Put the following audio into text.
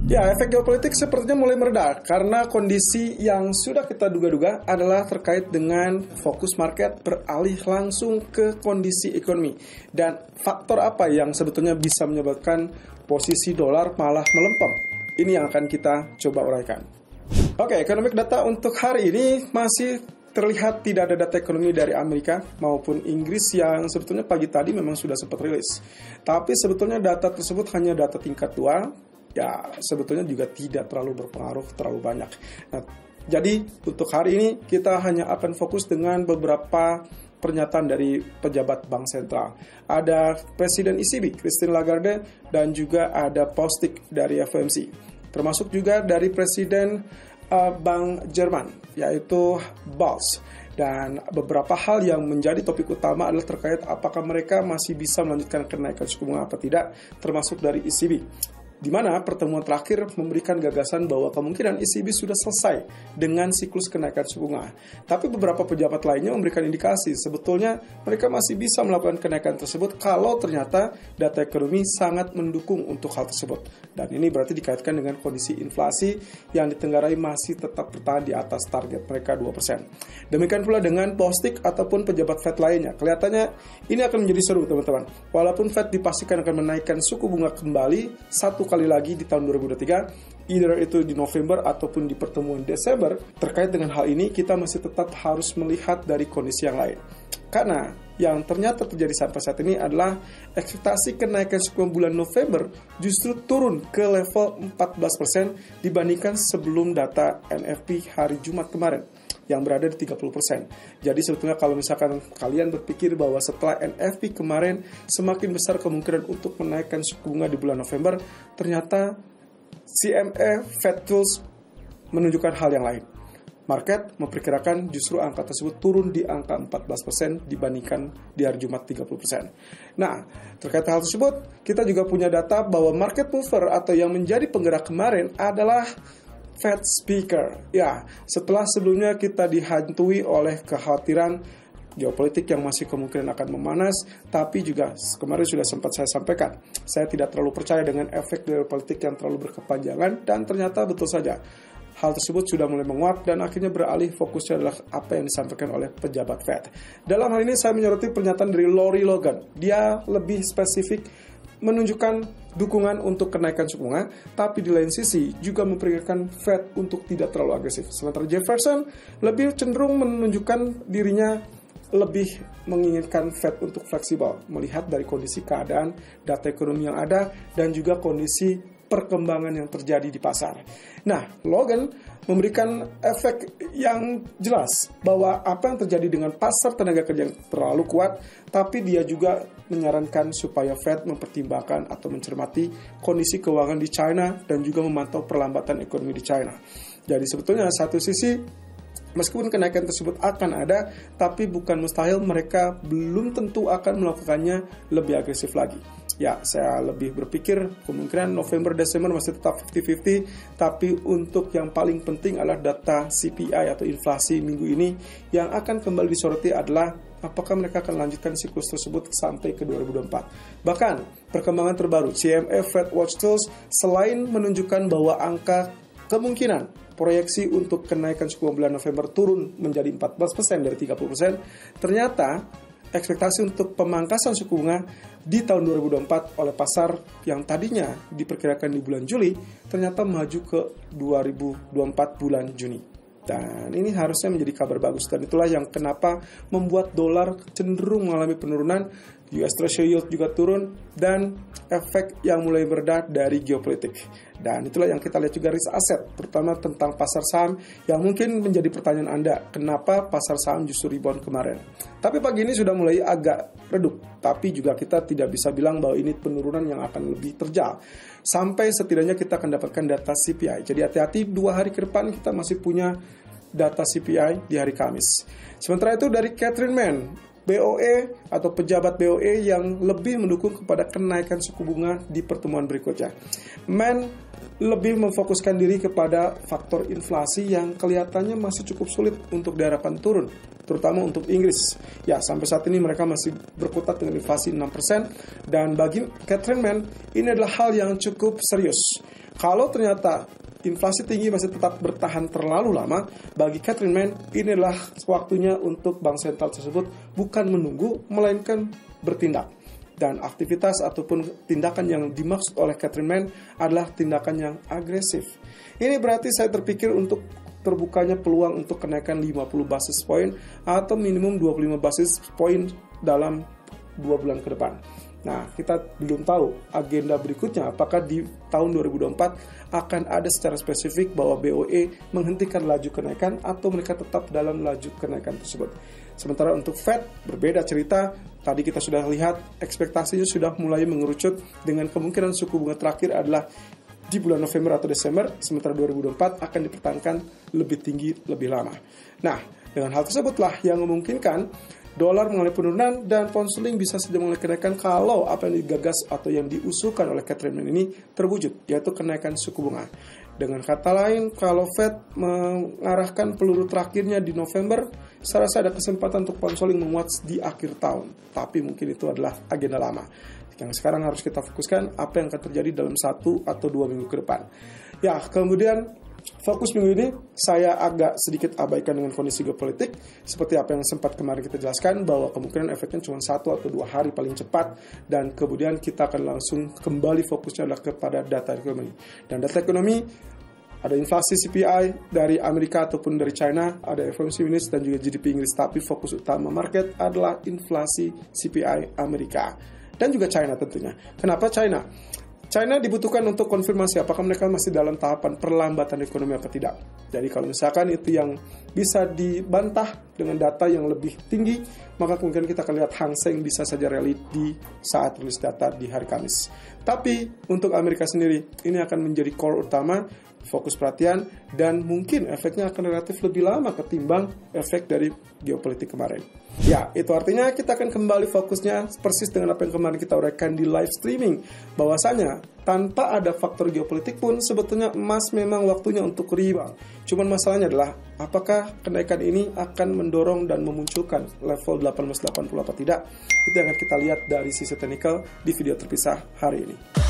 Ya, efek geopolitik sepertinya mulai mereda karena kondisi yang sudah kita duga-duga adalah terkait dengan fokus market beralih langsung ke kondisi ekonomi. Dan faktor apa yang sebetulnya bisa menyebabkan posisi dolar malah melempem? Ini yang akan kita coba uraikan. Oke, economic data untuk hari ini masih terlihat tidak ada data ekonomi dari Amerika maupun Inggris yang sebetulnya pagi tadi memang sudah sempat rilis. Tapi sebetulnya data tersebut hanya data tingkat 2. Ya, sebetulnya juga tidak terlalu berpengaruh terlalu banyak. Nah, jadi untuk hari ini kita hanya akan fokus dengan beberapa pernyataan dari pejabat bank sentral. Ada Presiden ECB, Christine Lagarde, dan juga ada Postic dari FOMC. Termasuk juga dari Presiden Bank Jerman, yaitu Bals. Dan beberapa hal yang menjadi topik utama adalah terkait apakah mereka masih bisa melanjutkan kenaikan suku bunga apa tidak, termasuk dari ECB. Di mana pertemuan terakhir memberikan gagasan bahwa kemungkinan ECB sudah selesai dengan siklus kenaikan suku bunga. Tapi beberapa pejabat lainnya memberikan indikasi sebetulnya mereka masih bisa melakukan kenaikan tersebut kalau ternyata data ekonomi sangat mendukung untuk hal tersebut. Dan ini berarti dikaitkan dengan kondisi inflasi yang ditenggarai masih tetap bertahan di atas target mereka 2%. Demikian pula dengan Postic ataupun pejabat Fed lainnya. Kelihatannya ini akan menjadi seru, teman-teman. Walaupun Fed dipastikan akan menaikkan suku bunga kembali satu kali lagi di tahun 2023, either itu di November ataupun di pertemuan Desember. Terkait dengan hal ini, kita masih tetap harus melihat dari kondisi yang lain. Karena yang ternyata terjadi sampai saat ini adalah ekspektasi kenaikan suku bunga bulan November justru turun ke level 14% dibandingkan sebelum data NFP hari Jumat kemarin yang berada di 30%. Jadi sebetulnya kalau misalkan kalian berpikir bahwa setelah NFP kemarin semakin besar kemungkinan untuk menaikkan suku bunga di bulan November, ternyata CME Fed Tools menunjukkan hal yang lain. Market memperkirakan justru angka tersebut turun di angka 14% dibandingkan di hari Jumat 30%. Nah, terkait hal tersebut, kita juga punya data bahwa market mover atau yang menjadi penggerak kemarin adalah Fed Speaker. Ya, setelah sebelumnya kita dihantui oleh kekhawatiran geopolitik yang masih kemungkinan akan memanas, tapi juga kemarin sudah sempat saya sampaikan, saya tidak terlalu percaya dengan efek geopolitik yang terlalu berkepanjangan, dan ternyata betul saja hal tersebut sudah mulai menguap dan akhirnya beralih fokusnya adalah apa yang disampaikan oleh pejabat Fed. Dalam hal ini saya menyoroti pernyataan dari Lori Logan. Dia lebih spesifik menunjukkan dukungan untuk kenaikan suku bunga, tapi di lain sisi juga memperkirakan Fed untuk tidak terlalu agresif. Sementara Jefferson lebih cenderung menunjukkan dirinya lebih menginginkan Fed untuk fleksibel, melihat dari kondisi keadaan data ekonomi yang ada dan juga kondisi perkembangan yang terjadi di pasar. Nah, Logan memberikan efek yang jelas bahwa apa yang terjadi dengan pasar tenaga kerja yang terlalu kuat, tapi dia juga menyarankan supaya Fed mempertimbangkan atau mencermati kondisi keuangan di China dan juga memantau perlambatan ekonomi di China. Jadi sebetulnya satu sisi, meskipun kenaikan tersebut akan ada, tapi bukan mustahil mereka belum tentu akan melakukannya lebih agresif lagi. Ya, saya lebih berpikir kemungkinan November-Desember masih tetap 50-50, tapi untuk yang paling penting adalah data CPI atau inflasi minggu ini yang akan kembali disoroti adalah apakah mereka akan lanjutkan siklus tersebut sampai ke 2024. Bahkan, perkembangan terbaru CME Fed Watch Tools selain menunjukkan bahwa angka kemungkinan proyeksi untuk kenaikan suku bunga bulan November turun menjadi 14% dari 30%, ternyata ekspektasi untuk pemangkasan suku bunga di tahun 2024 oleh pasar yang tadinya diperkirakan di bulan Juli ternyata maju ke 2024 bulan Juni. Dan ini harusnya menjadi kabar bagus, dan itulah yang kenapa membuat dolar cenderung mengalami penurunan, US Treasury yield juga turun, dan efek yang mulai bereda dari geopolitik. Dan itulah yang kita lihat juga risk aset, terutama tentang pasar saham yang mungkin menjadi pertanyaan Anda, kenapa pasar saham justru rebound kemarin. Tapi pagi ini sudah mulai agak redup, tapi juga kita tidak bisa bilang bahwa ini penurunan yang akan lebih terjal. Sampai setidaknya kita akan dapatkan data CPI. Jadi hati-hati, 2 hari ke depan kita masih punya data CPI di hari Kamis. Sementara itu dari Catherine Mann, BOE atau pejabat BOE yang lebih mendukung kepada kenaikan suku bunga di pertemuan berikutnya. Men lebih memfokuskan diri kepada faktor inflasi yang kelihatannya masih cukup sulit untuk diharapkan turun, terutama untuk Inggris. Ya, sampai saat ini mereka masih berkutat dengan inflasi 6%, dan bagi Catherine Mann, ini adalah hal yang cukup serius. Kalau ternyata inflasi tinggi masih tetap bertahan terlalu lama, bagi Catherine Mann, ini adalah waktunya untuk bank sentral tersebut bukan menunggu, melainkan bertindak. Dan aktivitas ataupun tindakan yang dimaksud oleh Catherine Mann adalah tindakan yang agresif. Ini berarti saya terpikir untuk terbukanya peluang untuk kenaikan 50 basis point atau minimum 25 basis point dalam 2 bulan ke depan. Nah, kita belum tahu agenda berikutnya apakah di tahun 2024 akan ada secara spesifik bahwa BOE menghentikan laju kenaikan atau mereka tetap dalam laju kenaikan tersebut. Sementara untuk Fed berbeda cerita, tadi kita sudah lihat ekspektasinya sudah mulai mengerucut dengan kemungkinan suku bunga terakhir adalah di bulan November atau Desember, sementara 2024 akan dipertahankan lebih tinggi lebih lama. Nah, dengan hal tersebutlah yang memungkinkan dolar mengalami penurunan dan pound sterling bisa saja mengalami kenaikan kalau apa yang digagas atau yang diusulkan oleh Catherine Mann ini terwujud, yaitu kenaikan suku bunga. Dengan kata lain, kalau Fed mengarahkan peluru terakhirnya di November, saya rasa ada kesempatan untuk pound sterling menguat di akhir tahun. Tapi mungkin itu adalah agenda lama. Yang sekarang harus kita fokuskan apa yang akan terjadi dalam 1 atau 2 minggu ke depan. Ya, kemudian fokus minggu ini saya agak sedikit abaikan dengan kondisi geopolitik, seperti apa yang sempat kemarin kita jelaskan bahwa kemungkinan efeknya cuma 1 atau 2 hari paling cepat, dan kemudian kita akan langsung kembali fokusnya adalah kepada data ekonomi. Dan data ekonomi ada inflasi CPI dari Amerika ataupun dari China, ada FOMC minutes dan juga GDP Inggris, tapi fokus utama market adalah inflasi CPI Amerika dan juga China tentunya. Kenapa China? China dibutuhkan untuk konfirmasi apakah mereka masih dalam tahapan perlambatan ekonomi apa tidak. Jadi kalau misalkan itu yang bisa dibantah dengan data yang lebih tinggi, maka kemungkinan kita akan lihat Hang Seng bisa saja rally di saat rilis data di hari Kamis. Tapi untuk Amerika sendiri, ini akan menjadi core utama, fokus perhatian, dan mungkin efeknya akan relatif lebih lama ketimbang efek dari geopolitik kemarin. Ya, itu artinya kita akan kembali fokusnya persis dengan apa yang kemarin kita uraikan di live streaming, bahwasanya tanpa ada faktor geopolitik pun sebetulnya emas memang waktunya untuk rebound. Cuman masalahnya adalah apakah kenaikan ini akan mendorong dan memunculkan level 1880 apa tidak. Itu yang akan kita lihat dari sisi teknikal di video terpisah hari ini.